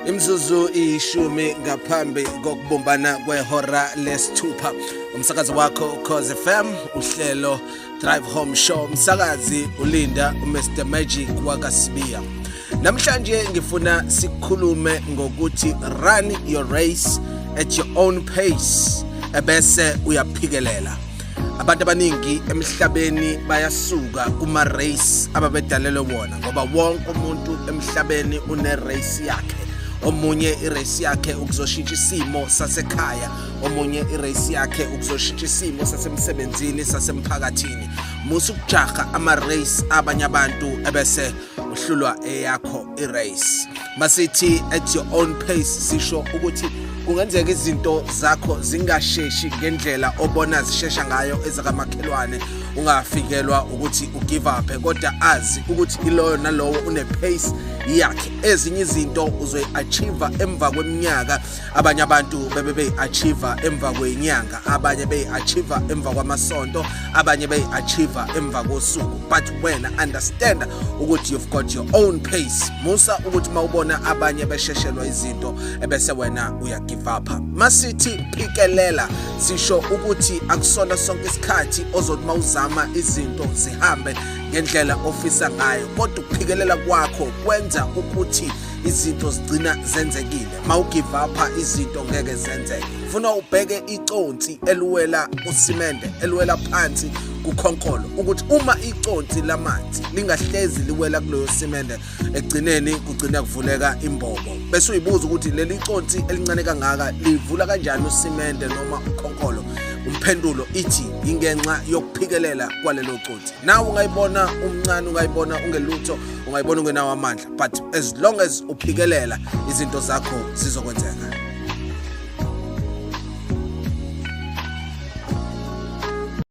Imzuzu ishumi ngaphambi kokubumbana kwehora lesithupha. Umsakazi wakho Ukhozi FM, uhlelo Drive Home Show. Umsakazi ulinda uMr Magic wakasibiya. Namhlanje ngifuna sikhulume ngokuthi run your race at your own pace ebese uyaphikelela. Abantu abaningi emhlabeni bayasuka kuma race ababedalelwe wona ngoba wonke umuntu emhlabeni une race yakhe. Omunye irace yakhe ukuzoshintsha isimo sasekhaya, omunye irace yakhe ukuzoshintsha isimo sasemsebenzini sasemphakathini. Musu kujaha ama race abanye abantu ebese uhlulwa eyakho irace. Masithi at your own pace sisho ukuthi kungenzeka izinto zakho zingasheshi ngendlela obona zishesha ngayo ezakamakhelwane, ungafikelwa ukuthi ugive up, kodwa azi ukuthi iloyo nalowo une pace yakhe. Ezinye izinto uzoyi-achieve emva kweminyaka, abanye abantu bebe-achieve emva kwenyanga, abanye be-achieve emva kwamasonto, abanye be-achieve emva kosuku. But wena understand ukuthi you've got your own pace. Musa ukuthi mawubona abanye besheshelwa izinto ebese wena uyagive up. Masithi phikelela sisho ukuthi akusona sonke isikhathi ozothi mawuzama izinto zihambe ngendlela ofisa ngayo, kodwa ukuphikelela kwakho kwenza ukuthi izinto zigcina zenzekile. Mawugive up izinto ngeke zenzeke. Ufuna ubheke iconsi eliwela usimende, eliwela phansi kukhonkolo, ukuthi uma iconsi lamanzi lingahlezi liwela kuloyo simende, egcineni kugcina kuvuleka imbobo. Bese uyibuza ukuthi leli consi elincane kangaka livula kanjani usimende noma ukhonkolo. Umphendulo ithi ingenxa yokuphikelela kwalelo consi. Nawe ungayibona umncane, ungayibona ungelutho, ungayibona ungenawo amandla, but as long as uphikelela izinto zakho zizokwenzeka.